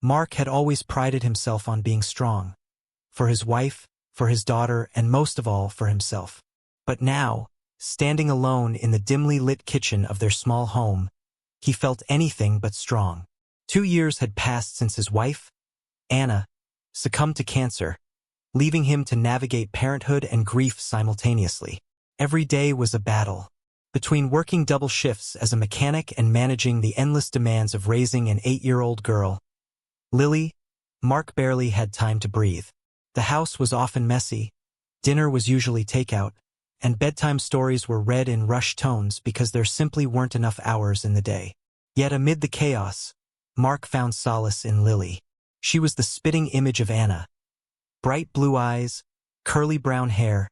Mark had always prided himself on being strong. For his wife, for his daughter, and most of all for himself. But now, standing alone in the dimly lit kitchen of their small home, he felt anything but strong. 2 years had passed since his wife, Anna, succumbed to cancer, leaving him to navigate parenthood and grief simultaneously. Every day was a battle. Between working double shifts as a mechanic and managing the endless demands of raising an 8-year-old girl, Lily, Mark barely had time to breathe. The house was often messy, dinner was usually takeout, and bedtime stories were read in rushed tones because there simply weren't enough hours in the day. Yet amid the chaos, Mark found solace in Lily. She was the spitting image of Anna. Bright blue eyes, curly brown hair,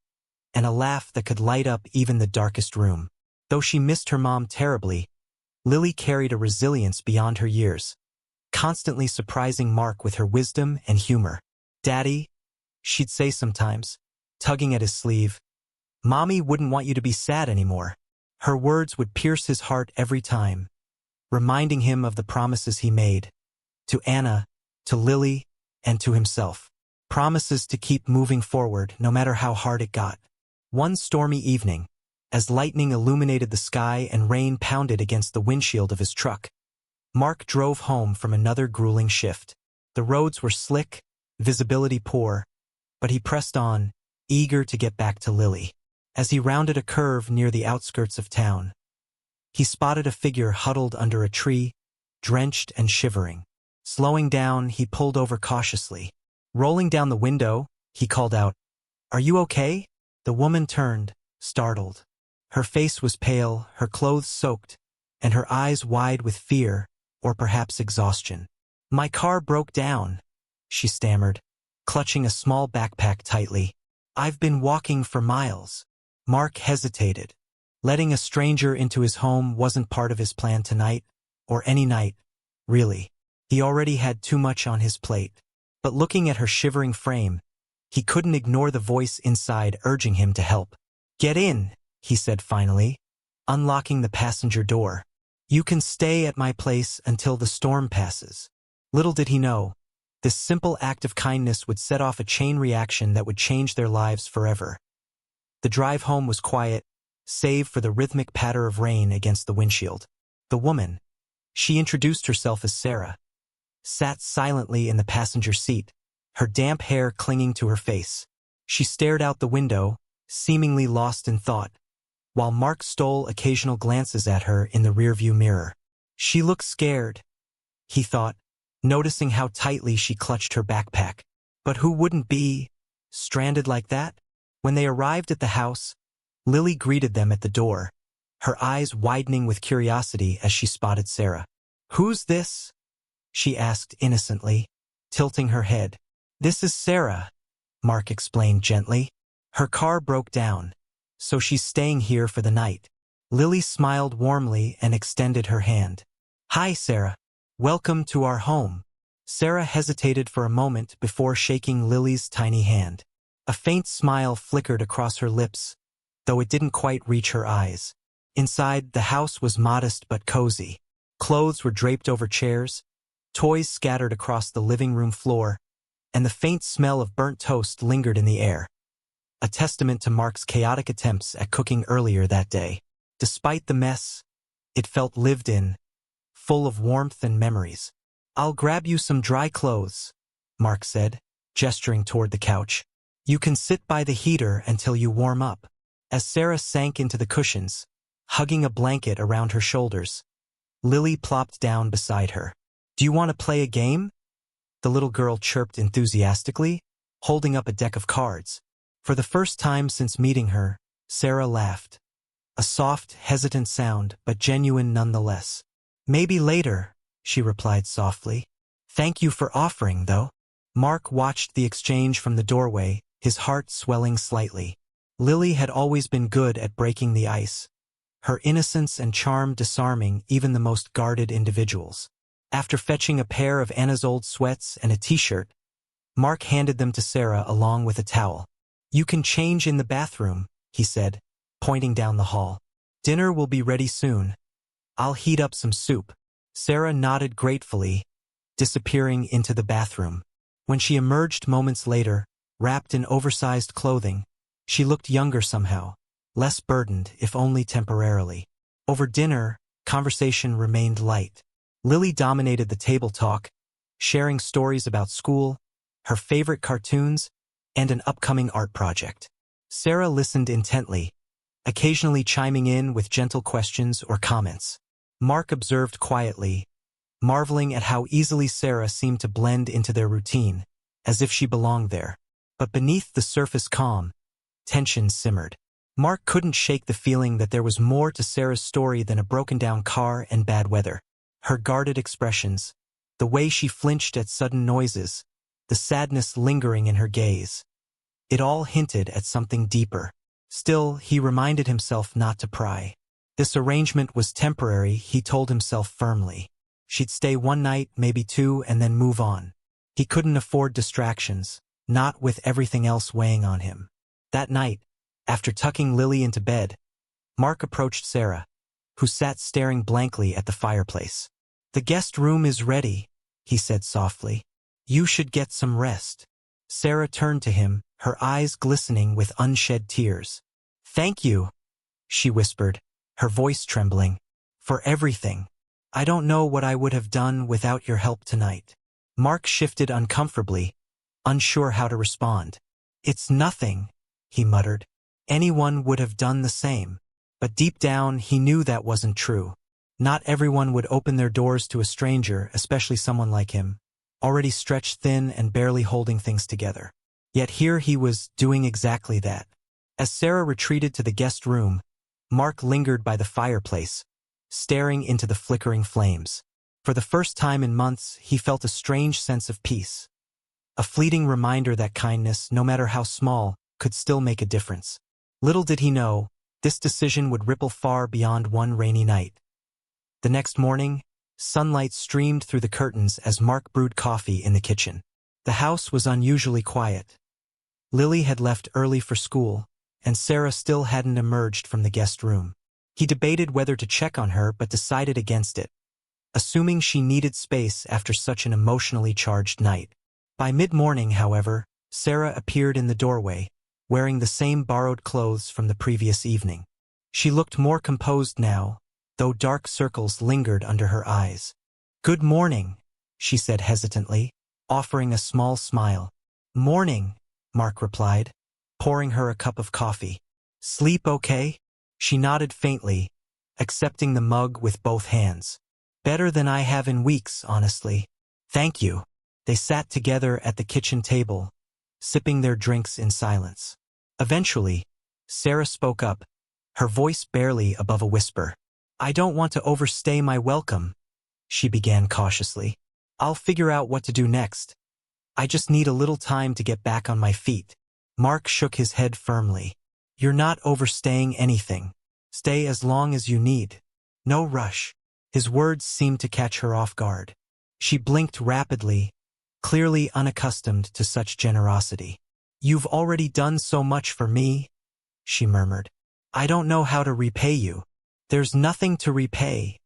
and a laugh that could light up even the darkest room. Though she missed her mom terribly, Lily carried a resilience beyond her years, constantly surprising Mark with her wisdom and humor. "Daddy," she'd say sometimes, tugging at his sleeve, "Mommy wouldn't want you to be sad anymore." Her words would pierce his heart every time, reminding him of the promises he made. To Anna, to Lily, and to himself. Promises to keep moving forward no matter how hard it got. One stormy evening, as lightning illuminated the sky and rain pounded against the windshield of his truck, Mark drove home from another grueling shift. The roads were slick, visibility poor, but he pressed on, eager to get back to Lily. As he rounded a curve near the outskirts of town, he spotted a figure huddled under a tree, drenched and shivering. Slowing down, he pulled over cautiously. Rolling down the window, he called out, "Are you okay?" The woman turned, startled. Her face was pale, her clothes soaked, and her eyes wide with fear, or perhaps exhaustion. "My car broke down," she stammered, clutching a small backpack tightly. "I've been walking for miles." Mark hesitated. Letting a stranger into his home wasn't part of his plan tonight, or any night, really. He already had too much on his plate. But looking at her shivering frame, he couldn't ignore the voice inside urging him to help. "Get in," he said finally, unlocking the passenger door. "You can stay at my place until the storm passes." Little did he know, this simple act of kindness would set off a chain reaction that would change their lives forever. The drive home was quiet, save for the rhythmic patter of rain against the windshield. The woman, she introduced herself as Sarah, sat silently in the passenger seat, her damp hair clinging to her face. She stared out the window, seemingly lost in thought, while Mark stole occasional glances at her in the rearview mirror. She looked scared, he thought, noticing how tightly she clutched her backpack. But who wouldn't be stranded like that? When they arrived at the house, Lily greeted them at the door, her eyes widening with curiosity as she spotted Sarah. "Who's this?" she asked innocently, tilting her head. "This is Sarah," Mark explained gently. "Her car broke down, so she's staying here for the night." Lily smiled warmly and extended her hand. "Hi, Sarah. Welcome to our home." Sarah hesitated for a moment before shaking Lily's tiny hand. A faint smile flickered across her lips, though it didn't quite reach her eyes. Inside, the house was modest but cozy. Clothes were draped over chairs, toys scattered across the living room floor, and the faint smell of burnt toast lingered in the air, a testament to Mark's chaotic attempts at cooking earlier that day. Despite the mess, it felt lived in, full of warmth and memories. "I'll grab you some dry clothes," Mark said, gesturing toward the couch. "You can sit by the heater until you warm up." As Sarah sank into the cushions, hugging a blanket around her shoulders, Lily plopped down beside her. "Do you want to play a game?" the little girl chirped enthusiastically, holding up a deck of cards. For the first time since meeting her, Sarah laughed. A soft, hesitant sound, but genuine nonetheless. "Maybe later," she replied softly. "Thank you for offering, though." Mark watched the exchange from the doorway, his heart swelling slightly. Lily had always been good at breaking the ice, her innocence and charm disarming even the most guarded individuals. After fetching a pair of Anna's old sweats and a t-shirt, Mark handed them to Sarah along with a towel. "You can change in the bathroom," he said, pointing down the hall. "Dinner will be ready soon. I'll heat up some soup." Sarah nodded gratefully, disappearing into the bathroom. When she emerged moments later, wrapped in oversized clothing, she looked younger somehow, less burdened, if only temporarily. Over dinner, conversation remained light. Lily dominated the table talk, sharing stories about school, her favorite cartoons, and an upcoming art project. Sarah listened intently, occasionally chiming in with gentle questions or comments. Mark observed quietly, marveling at how easily Sarah seemed to blend into their routine, as if she belonged there. But beneath the surface calm, tension simmered. Mark couldn't shake the feeling that there was more to Sarah's story than a broken-down car and bad weather. Her guarded expressions, the way she flinched at sudden noises, the sadness lingering in her gaze. It all hinted at something deeper. Still, he reminded himself not to pry. This arrangement was temporary, he told himself firmly. She'd stay one night, maybe two, and then move on. He couldn't afford distractions, not with everything else weighing on him. That night, after tucking Lily into bed, Mark approached Sarah, who sat staring blankly at the fireplace. "The guest room is ready," he said softly. "You should get some rest." Sarah turned to him, her eyes glistening with unshed tears. "Thank you," she whispered, her voice trembling, "for everything. I don't know what I would have done without your help tonight." Mark shifted uncomfortably, unsure how to respond. "It's nothing," he muttered. Anyone would have done the same. But deep down, he knew that wasn't true. Not everyone would open their doors to a stranger, especially someone like him, already stretched thin and barely holding things together. Yet here he was doing exactly that. As Sarah retreated to the guest room, Mark lingered by the fireplace, staring into the flickering flames. For the first time in months, he felt a strange sense of peace. A fleeting reminder that kindness, no matter how small, could still make a difference. Little did he know, this decision would ripple far beyond one rainy night. The next morning, sunlight streamed through the curtains as Mark brewed coffee in the kitchen. The house was unusually quiet. Lily had left early for school, and Sarah still hadn't emerged from the guest room. He debated whether to check on her but decided against it, assuming she needed space after such an emotionally charged night. By mid-morning, however, Sarah appeared in the doorway, wearing the same borrowed clothes from the previous evening. She looked more composed now, though dark circles lingered under her eyes. "Good morning," she said hesitantly, offering a small smile. "Morning," Mark replied, pouring her a cup of coffee. "Sleep okay?" She nodded faintly, accepting the mug with both hands. "Better than I have in weeks, honestly. Thank you." They sat together at the kitchen table, sipping their drinks in silence. Eventually, Sarah spoke up, her voice barely above a whisper. "I don't want to overstay my welcome," she began cautiously. "I'll figure out what to do next. I just need a little time to get back on my feet." Mark shook his head firmly. "You're not overstaying anything. Stay as long as you need. No rush." His words seemed to catch her off guard. She blinked rapidly, clearly unaccustomed to such generosity. "You've already done so much for me," she murmured. "I don't know how to repay you." "There's nothing to repay,"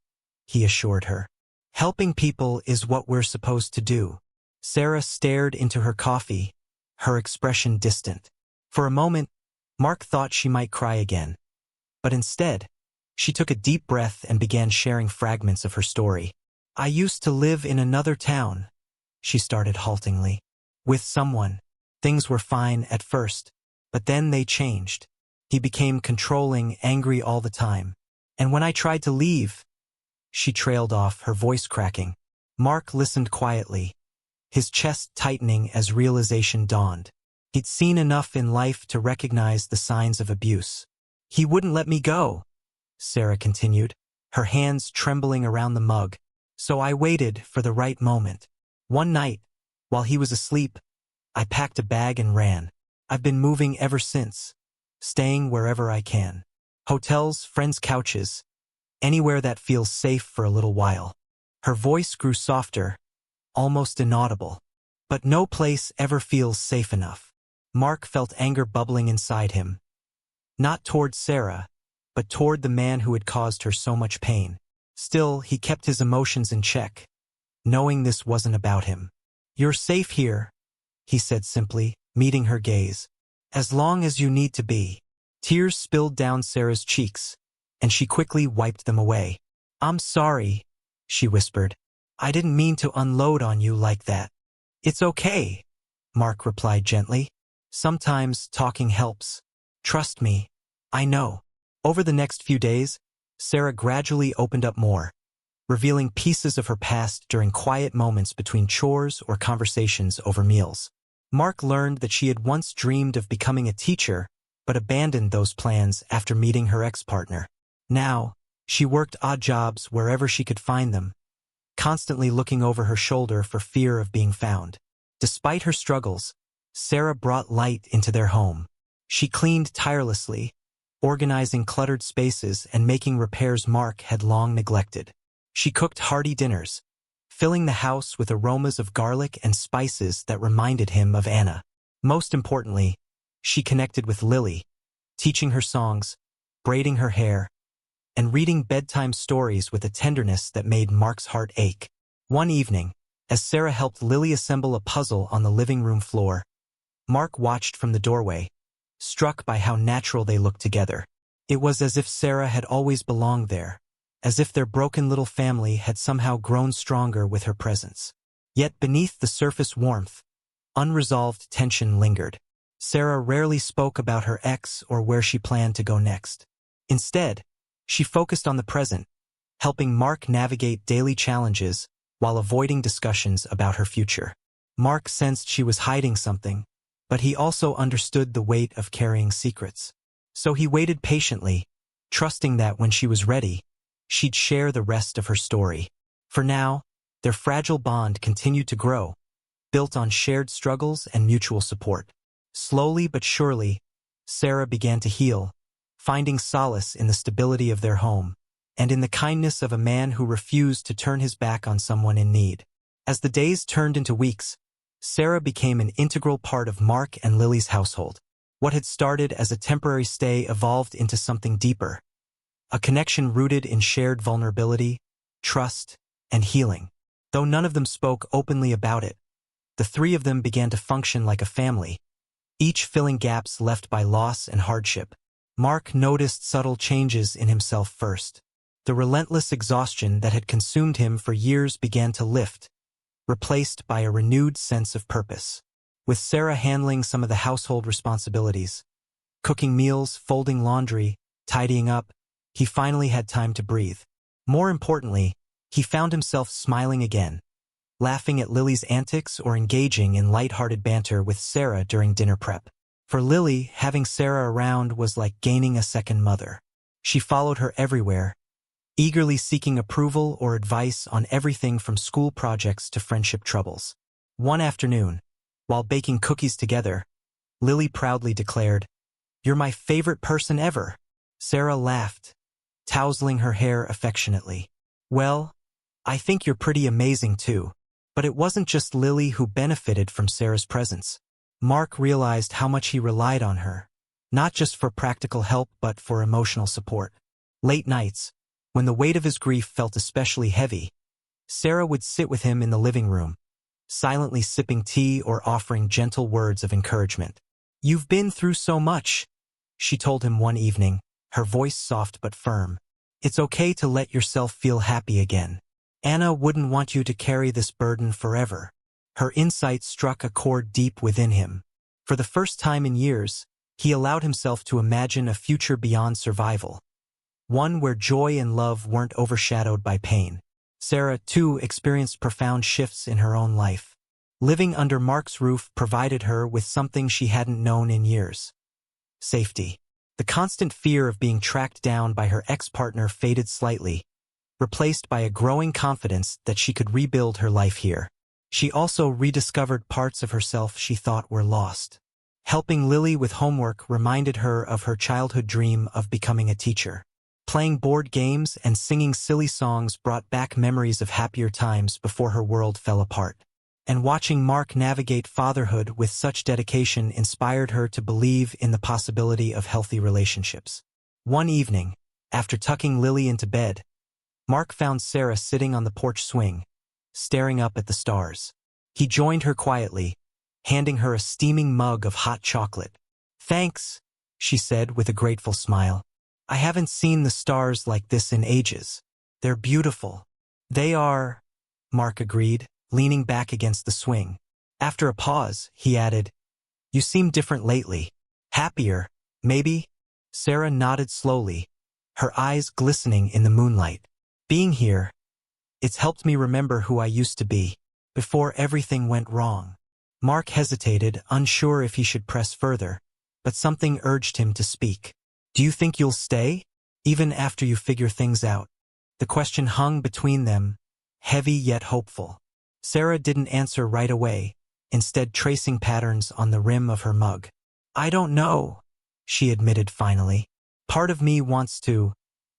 he assured her. "Helping people is what we're supposed to do." Sarah stared into her coffee, her expression distant. For a moment, Mark thought she might cry again. But instead, she took a deep breath and began sharing fragments of her story. "I used to live in another town," she started haltingly. "With someone. Things were fine at first, but then they changed. He became controlling, angry all the time. And when I tried to leave..." She trailed off, her voice cracking. Mark listened quietly, his chest tightening as realization dawned. He'd seen enough in life to recognize the signs of abuse. "He wouldn't let me go," Sarah continued, her hands trembling around the mug. "So I waited for the right moment. One night, while he was asleep, I packed a bag and ran. I've been moving ever since, staying wherever I can. Hotels, friends' couches, anywhere that feels safe for a little while." Her voice grew softer, almost inaudible. "But no place ever feels safe enough." Mark felt anger bubbling inside him. Not toward Sarah, but toward the man who had caused her so much pain. Still, he kept his emotions in check, knowing this wasn't about him. "You're safe here," he said simply, meeting her gaze. "As long as you need to be." Tears spilled down Sarah's cheeks, and she quickly wiped them away. "I'm sorry," she whispered. "I didn't mean to unload on you like that." "It's okay," Mark replied gently. "Sometimes talking helps. Trust me. I know." Over the next few days, Sarah gradually opened up more, revealing pieces of her past during quiet moments between chores or conversations over meals. Mark learned that she had once dreamed of becoming a teacher, but abandoned those plans after meeting her ex-partner. Now, she worked odd jobs wherever she could find them, constantly looking over her shoulder for fear of being found. Despite her struggles, Sarah brought light into their home. She cleaned tirelessly, organizing cluttered spaces and making repairs Mark had long neglected. She cooked hearty dinners, filling the house with aromas of garlic and spices that reminded him of Anna. Most importantly, she connected with Lily, teaching her songs, braiding her hair, and reading bedtime stories with a tenderness that made Mark's heart ache. One evening, as Sarah helped Lily assemble a puzzle on the living room floor, Mark watched from the doorway, struck by how natural they looked together. It was as if Sarah had always belonged there, as if their broken little family had somehow grown stronger with her presence. Yet beneath the surface warmth, unresolved tension lingered. Sarah rarely spoke about her ex or where she planned to go next. Instead, she focused on the present, helping Mark navigate daily challenges while avoiding discussions about her future. Mark sensed she was hiding something, but he also understood the weight of carrying secrets. So he waited patiently, trusting that when she was ready, she'd share the rest of her story. For now, their fragile bond continued to grow, built on shared struggles and mutual support. Slowly but surely, Sarah began to heal, finding solace in the stability of their home, and in the kindness of a man who refused to turn his back on someone in need. As the days turned into weeks, Sarah became an integral part of Mark and Lily's household. What had started as a temporary stay evolved into something deeper, a connection rooted in shared vulnerability, trust, and healing. Though none of them spoke openly about it, the three of them began to function like a family, each filling gaps left by loss and hardship. Mark noticed subtle changes in himself first. The relentless exhaustion that had consumed him for years began to lift, replaced by a renewed sense of purpose. With Sarah handling some of the household responsibilities, cooking meals, folding laundry, tidying up, he finally had time to breathe. More importantly, he found himself smiling again, laughing at Lily's antics or engaging in light-hearted banter with Sarah during dinner prep. For Lily, having Sarah around was like gaining a second mother. She followed her everywhere, eagerly seeking approval or advice on everything from school projects to friendship troubles. One afternoon, while baking cookies together, Lily proudly declared, "You're my favorite person ever." Sarah laughed, tousling her hair affectionately. "Well, I think you're pretty amazing too." But it wasn't just Lily who benefited from Sarah's presence. Mark realized how much he relied on her, not just for practical help but for emotional support. Late nights, when the weight of his grief felt especially heavy, Sarah would sit with him in the living room, silently sipping tea or offering gentle words of encouragement. "You've been through so much," she told him one evening, her voice soft but firm. "It's okay to let yourself feel happy again. Anna wouldn't want you to carry this burden forever." Her insight struck a chord deep within him. For the first time in years, he allowed himself to imagine a future beyond survival, one where joy and love weren't overshadowed by pain. Sarah, too, experienced profound shifts in her own life. Living under Mark's roof provided her with something she hadn't known in years: safety. The constant fear of being tracked down by her ex-partner faded slightly, replaced by a growing confidence that she could rebuild her life here. She also rediscovered parts of herself she thought were lost. Helping Lily with homework reminded her of her childhood dream of becoming a teacher. Playing board games and singing silly songs brought back memories of happier times before her world fell apart. And watching Mark navigate fatherhood with such dedication inspired her to believe in the possibility of healthy relationships. One evening, after tucking Lily into bed, Mark found Sarah sitting on the porch swing, staring up at the stars. He joined her quietly, handing her a steaming mug of hot chocolate. "Thanks," she said with a grateful smile. "I haven't seen the stars like this in ages. They're beautiful." "They are," Mark agreed, leaning back against the swing. After a pause, he added, "You seem different lately. Happier, maybe?" Sarah nodded slowly, her eyes glistening in the moonlight. "Being here, it's helped me remember who I used to be, before everything went wrong." Mark hesitated, unsure if he should press further, but something urged him to speak. "Do you think you'll stay, even after you figure things out?" The question hung between them, heavy yet hopeful. Sarah didn't answer right away, instead tracing patterns on the rim of her mug. "I don't know," she admitted finally. "Part of me wants to.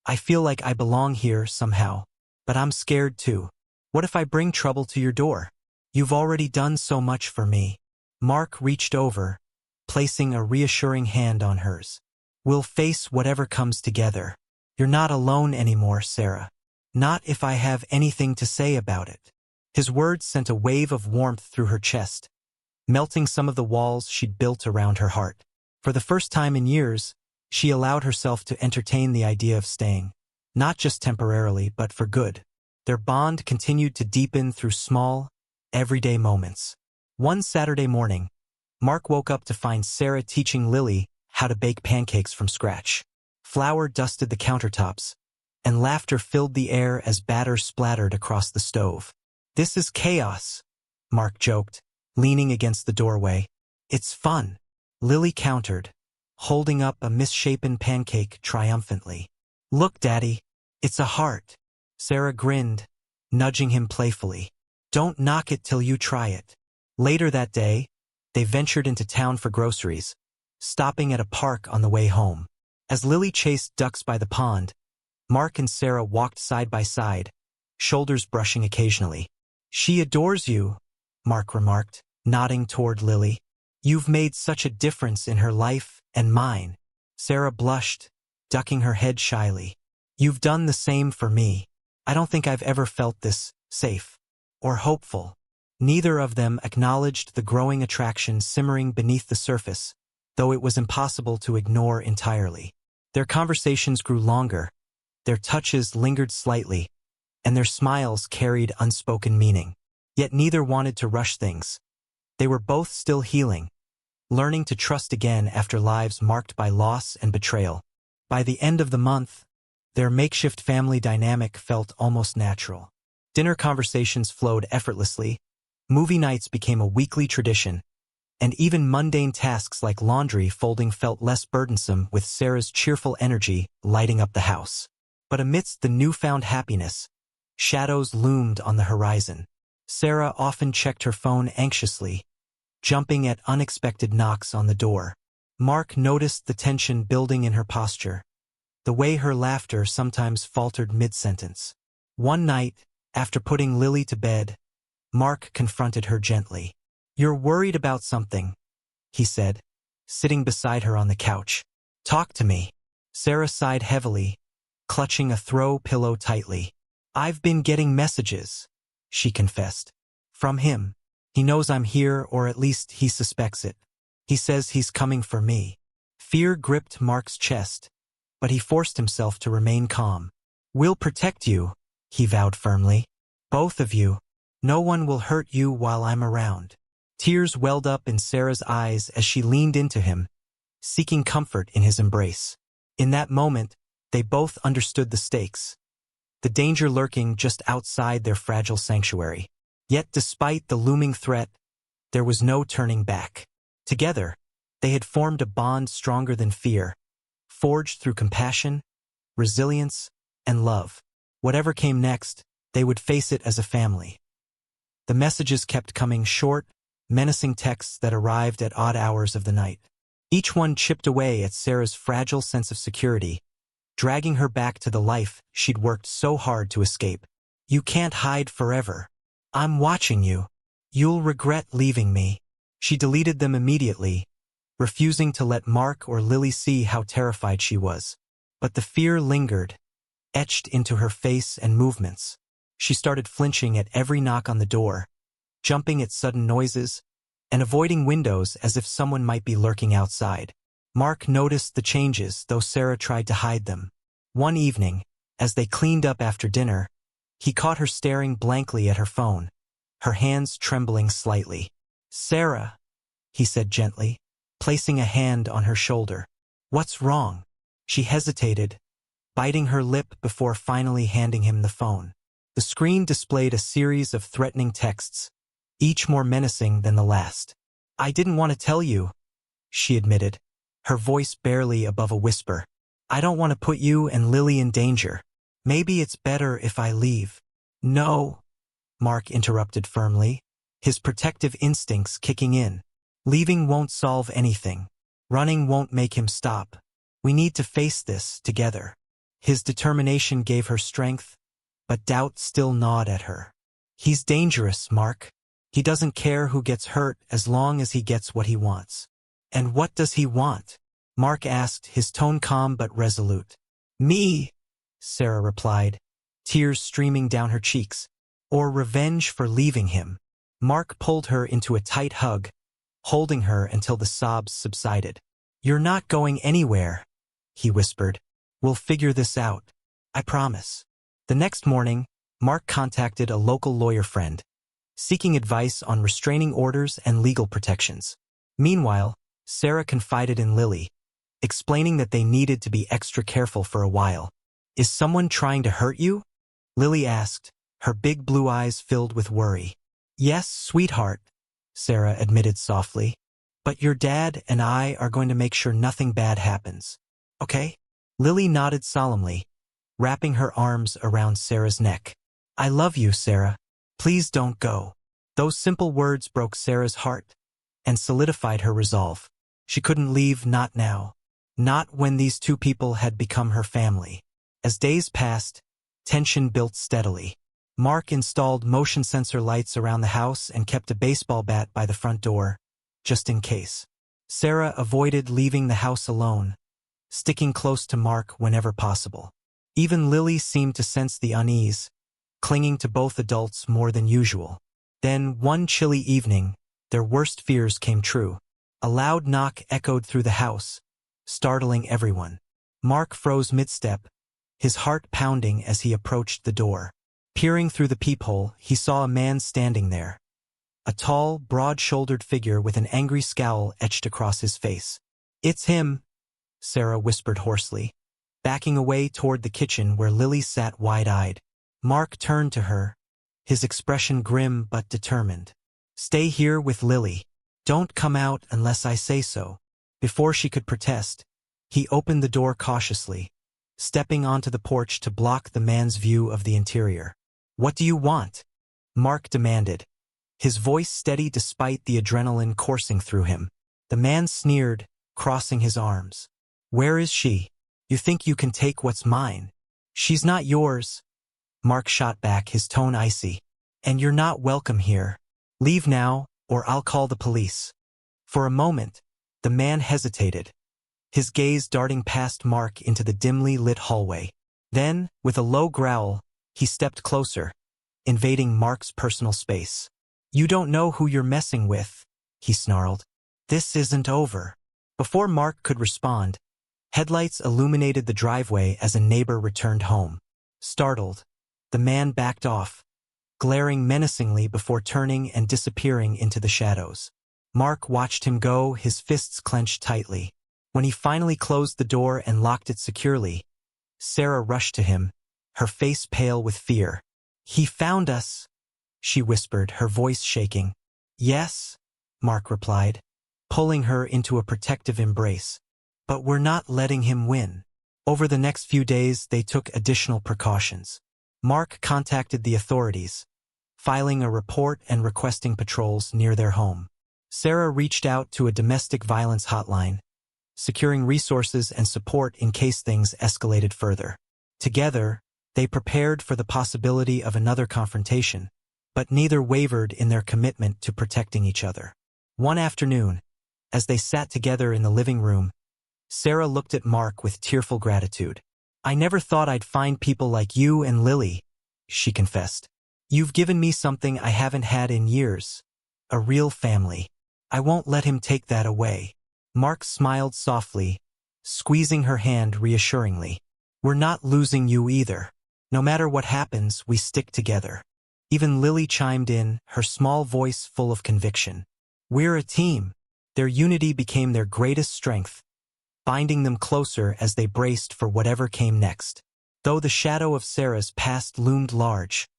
I feel like I belong here somehow. But I'm scared too. What if I bring trouble to your door? You've already done so much for me." Mark reached over, placing a reassuring hand on hers. "We'll face whatever comes together. You're not alone anymore, Sarah. Not if I have anything to say about it." His words sent a wave of warmth through her chest, melting some of the walls she'd built around her heart. For the first time in years, she allowed herself to entertain the idea of staying, not just temporarily, but for good. Their bond continued to deepen through small, everyday moments. One Saturday morning, Mark woke up to find Sarah teaching Lily how to bake pancakes from scratch. Flour dusted the countertops, and laughter filled the air as batter splattered across the stove. "This is chaos," Mark joked, leaning against the doorway. "It's fun," Lily countered, holding up a misshapen pancake triumphantly. "Look, Daddy, it's a heart." Sarah grinned, nudging him playfully. "Don't knock it till you try it." Later that day, they ventured into town for groceries, stopping at a park on the way home. As Lily chased ducks by the pond, Mark and Sarah walked side by side, shoulders brushing occasionally. "She adores you," Mark remarked, nodding toward Lily. "You've made such a difference in her life and mine." Sarah blushed, ducking her head shyly. "You've done the same for me. I don't think I've ever felt this safe or hopeful." Neither of them acknowledged the growing attraction simmering beneath the surface, though it was impossible to ignore entirely. Their conversations grew longer, their touches lingered slightly, and their smiles carried unspoken meaning. Yet neither wanted to rush things. They were both still healing, learning to trust again after lives marked by loss and betrayal. By the end of the month, their makeshift family dynamic felt almost natural. Dinner conversations flowed effortlessly, movie nights became a weekly tradition, and even mundane tasks like laundry folding felt less burdensome with Sarah's cheerful energy lighting up the house. But amidst the newfound happiness, shadows loomed on the horizon. Sarah often checked her phone anxiously, jumping at unexpected knocks on the door. Mark noticed the tension building in her posture, the way her laughter sometimes faltered mid-sentence. One night, after putting Lily to bed, Mark confronted her gently. "You're worried about something," he said, sitting beside her on the couch. "Talk to me." Sarah sighed heavily, clutching a throw pillow tightly. "I've been getting messages," she confessed. "From him. He knows I'm here, or at least he suspects it. He says he's coming for me." Fear gripped Mark's chest, but he forced himself to remain calm. "We'll protect you," he vowed firmly. "Both of you. No one will hurt you while I'm around." Tears welled up in Sarah's eyes as she leaned into him, seeking comfort in his embrace. In that moment, they both understood the stakes, the danger lurking just outside their fragile sanctuary. Yet despite the looming threat, there was no turning back. Together, they had formed a bond stronger than fear, forged through compassion, resilience, and love. Whatever came next, they would face it as a family. The messages kept coming, short, menacing texts that arrived at odd hours of the night. Each one chipped away at Sarah's fragile sense of security, dragging her back to the life she'd worked so hard to escape. "You can't hide forever. I'm watching you. You'll regret leaving me." She deleted them immediately, refusing to let Mark or Lily see how terrified she was. But the fear lingered, etched into her face and movements. She started flinching at every knock on the door, jumping at sudden noises, and avoiding windows as if someone might be lurking outside. Mark noticed the changes, though Sarah tried to hide them. One evening, as they cleaned up after dinner, he caught her staring blankly at her phone, her hands trembling slightly. "Sarah," he said gently, placing a hand on her shoulder. "What's wrong?" She hesitated, biting her lip before finally handing him the phone. The screen displayed a series of threatening texts, each more menacing than the last. "I didn't want to tell you," she admitted, her voice barely above a whisper. "I don't want to put you and Lily in danger. Maybe it's better if I leave." "No," Mark interrupted firmly, his protective instincts kicking in. "Leaving won't solve anything. Running won't make him stop. We need to face this together." His determination gave her strength, but doubt still gnawed at her. "He's dangerous, Mark. He doesn't care who gets hurt as long as he gets what he wants." "And what does he want?" Mark asked, his tone calm but resolute. "Me," Sarah replied, tears streaming down her cheeks. "Or revenge for leaving him." Mark pulled her into a tight hug, holding her until the sobs subsided. "You're not going anywhere," he whispered. "We'll figure this out. I promise." The next morning, Mark contacted a local lawyer friend, seeking advice on restraining orders and legal protections. Meanwhile, Sarah confided in Lily, explaining that they needed to be extra careful for a while. "Is someone trying to hurt you?" Lily asked, her big blue eyes filled with worry. "Yes, sweetheart," Sarah admitted softly. "But your dad and I are going to make sure nothing bad happens. Okay?" Lily nodded solemnly, wrapping her arms around Sarah's neck. "I love you, Sarah. Please don't go." Those simple words broke Sarah's heart and solidified her resolve. She couldn't leave, not now. Not when these two people had become her family. As days passed, tension built steadily. Mark installed motion sensor lights around the house and kept a baseball bat by the front door, just in case. Sarah avoided leaving the house alone, sticking close to Mark whenever possible. Even Lily seemed to sense the unease, clinging to both adults more than usual. Then, one chilly evening, their worst fears came true. A loud knock echoed through the house, startling everyone. Mark froze mid-step, his heart pounding as he approached the door. Peering through the peephole, he saw a man standing there. A tall, broad-shouldered figure with an angry scowl etched across his face. "It's him," Sarah whispered hoarsely, backing away toward the kitchen where Lily sat wide-eyed. Mark turned to her, his expression grim but determined. "Stay here with Lily. Don't come out unless I say so." Before she could protest, he opened the door cautiously, stepping onto the porch to block the man's view of the interior. "What do you want?" Mark demanded, his voice steady despite the adrenaline coursing through him. The man sneered, crossing his arms. "Where is she? You think you can take what's mine? She's not yours." Mark shot back, his tone icy. "And you're not welcome here. Leave now, or I'll call the police." For a moment, the man hesitated, his gaze darting past Mark into the dimly lit hallway. Then, with a low growl, he stepped closer, invading Mark's personal space. "You don't know who you're messing with," he snarled. "This isn't over." Before Mark could respond, headlights illuminated the driveway as a neighbor returned home. Startled, the man backed off, glaring menacingly before turning and disappearing into the shadows. Mark watched him go, his fists clenched tightly. When he finally closed the door and locked it securely, Sarah rushed to him, her face pale with fear. "He found us," she whispered, her voice shaking. "Yes," Mark replied, pulling her into a protective embrace. "But we're not letting him win." Over the next few days, they took additional precautions. Mark contacted the authorities, filing a report and requesting patrols near their home. Sarah reached out to a domestic violence hotline, securing resources and support in case things escalated further. Together, they prepared for the possibility of another confrontation, but neither wavered in their commitment to protecting each other. One afternoon, as they sat together in the living room, Sarah looked at Mark with tearful gratitude. "I never thought I'd find people like you and Lily," she confessed. You've given me something I haven't had in years. A real family. I won't let him take that away. Mark smiled softly, squeezing her hand reassuringly. We're not losing you either. No matter what happens, we stick together. Even Lily chimed in, her small voice full of conviction. We're a team. Their unity became their greatest strength, binding them closer as they braced for whatever came next. Though the shadow of Sarah's past loomed large,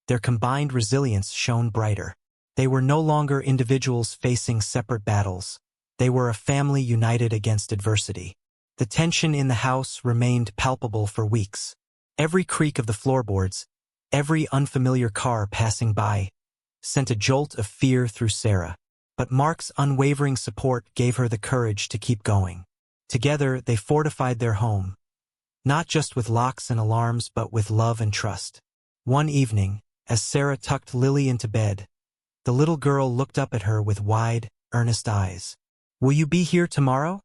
their combined resilience shone brighter. They were no longer individuals facing separate battles. They were a family united against adversity. The tension in the house remained palpable for weeks. Every creak of the floorboards, every unfamiliar car passing by, sent a jolt of fear through Sarah. But Mark's unwavering support gave her the courage to keep going. Together, they fortified their home, not just with locks and alarms but with love and trust. One evening, as Sarah tucked Lily into bed, the little girl looked up at her with wide, earnest eyes. Will you be here tomorrow?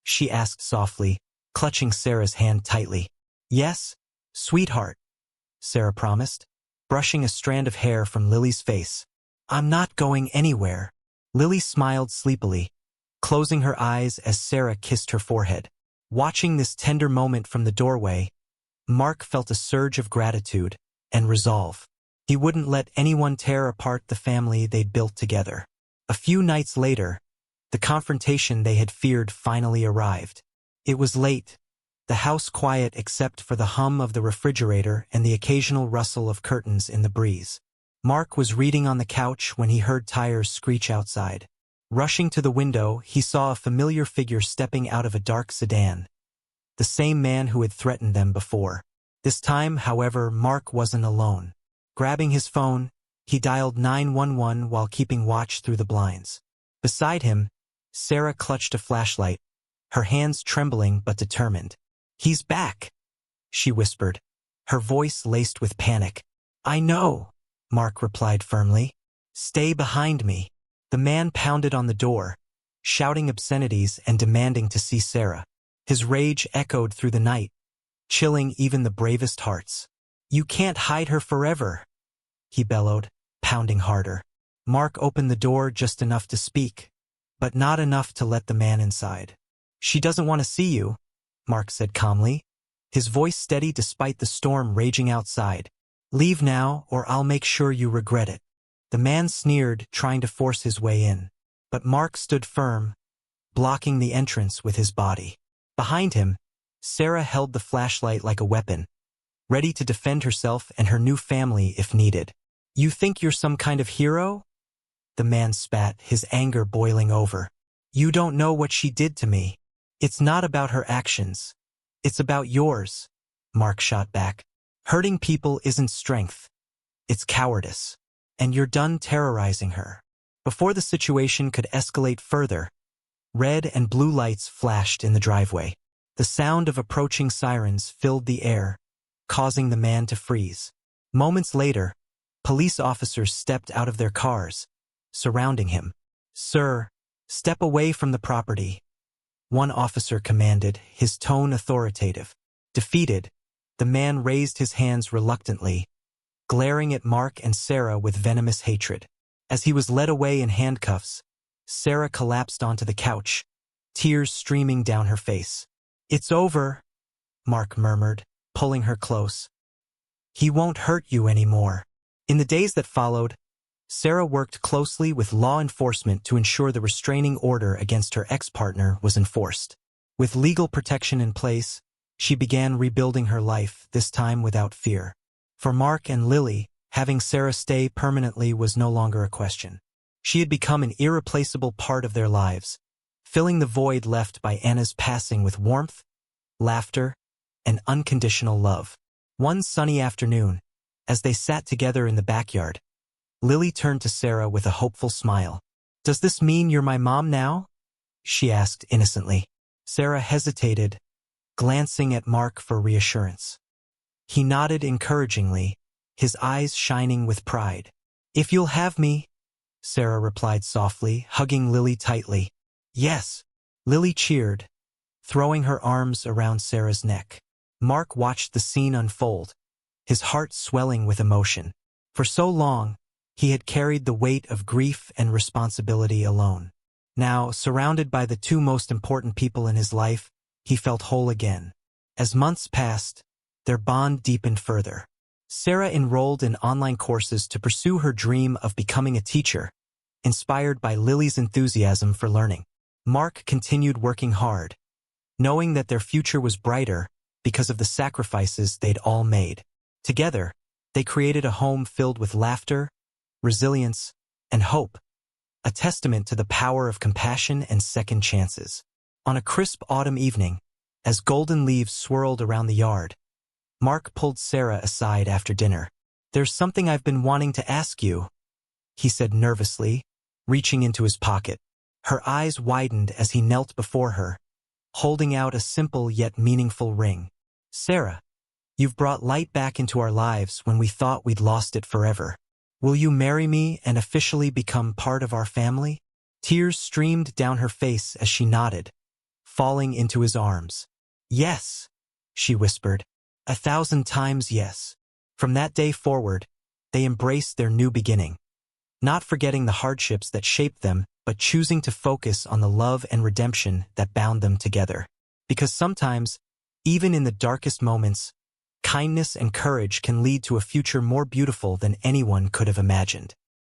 She asked softly, clutching Sarah's hand tightly. Yes, sweetheart, Sarah promised, brushing a strand of hair from Lily's face. I'm not going anywhere. Lily smiled sleepily, closing her eyes as Sarah kissed her forehead. Watching this tender moment from the doorway, Mark felt a surge of gratitude and resolve. He wouldn't let anyone tear apart the family they'd built together. A few nights later, the confrontation they had feared finally arrived. It was late, the house quiet except for the hum of the refrigerator and the occasional rustle of curtains in the breeze. Mark was reading on the couch when he heard tires screech outside. Rushing to the window, he saw a familiar figure stepping out of a dark sedan. The same man who had threatened them before. This time, however, Mark wasn't alone. Grabbing his phone, he dialed 911 while keeping watch through the blinds. Beside him, Sarah clutched a flashlight, her hands trembling but determined. He's back, she whispered, her voice laced with panic. I know, Mark replied firmly. Stay behind me. The man pounded on the door, shouting obscenities and demanding to see Sarah. His rage echoed through the night, chilling even the bravest hearts. You can't hide her forever, he bellowed, pounding harder. Mark opened the door just enough to speak, but not enough to let the man inside. She doesn't want to see you, Mark said calmly, his voice steady despite the storm raging outside. Leave now, or I'll make sure you regret it. The man sneered, trying to force his way in. But Mark stood firm, blocking the entrance with his body. Behind him, Sarah held the flashlight like a weapon, ready to defend herself and her new family if needed. You think you're some kind of hero? The man spat, his anger boiling over. You don't know what she did to me. It's not about her actions. It's about yours, Mark shot back. Hurting people isn't strength. It's cowardice. And you're done terrorizing her. Before the situation could escalate further, red and blue lights flashed in the driveway. The sound of approaching sirens filled the air, causing the man to freeze. Moments later, police officers stepped out of their cars, surrounding him. Sir, step away from the property, one officer commanded, his tone authoritative. Defeated, the man raised his hands reluctantly, glaring at Mark and Sarah with venomous hatred. As he was led away in handcuffs, Sarah collapsed onto the couch, tears streaming down her face. It's over, Mark murmured, pulling her close. He won't hurt you anymore. In the days that followed, Sarah worked closely with law enforcement to ensure the restraining order against her ex-partner was enforced. With legal protection in place, she began rebuilding her life, this time without fear. For Mark and Lily, having Sarah stay permanently was no longer a question. She had become an irreplaceable part of their lives, filling the void left by Anna's passing with warmth, laughter, and unconditional love. One sunny afternoon, as they sat together in the backyard, Lily turned to Sarah with a hopeful smile. Does this mean you're my mom now? She asked innocently. Sarah hesitated, glancing at Mark for reassurance. He nodded encouragingly, his eyes shining with pride. If you'll have me, Sarah replied softly, hugging Lily tightly. Yes, Lily cheered, throwing her arms around Sarah's neck. Mark watched the scene unfold, his heart swelling with emotion. For so long, he had carried the weight of grief and responsibility alone. Now, surrounded by the two most important people in his life, he felt whole again. As months passed, their bond deepened further. Sarah enrolled in online courses to pursue her dream of becoming a teacher, inspired by Lily's enthusiasm for learning. Mark continued working hard, knowing that their future was brighter because of the sacrifices they'd all made. Together, they created a home filled with laughter, resilience, and hope, a testament to the power of compassion and second chances. On a crisp autumn evening, as golden leaves swirled around the yard, Mark pulled Sarah aside after dinner. "There's something I've been wanting to ask you," he said nervously, reaching into his pocket. Her eyes widened as he knelt before her, holding out a simple yet meaningful ring. "Sarah, you've brought light back into our lives when we thought we'd lost it forever. Will you marry me and officially become part of our family?" Tears streamed down her face as she nodded, falling into his arms. "Yes," she whispered. "1,000 times yes." From that day forward, they embraced their new beginning, not forgetting the hardships that shaped them, but choosing to focus on the love and redemption that bound them together. Because sometimes, even in the darkest moments, kindness and courage can lead to a future more beautiful than anyone could have imagined.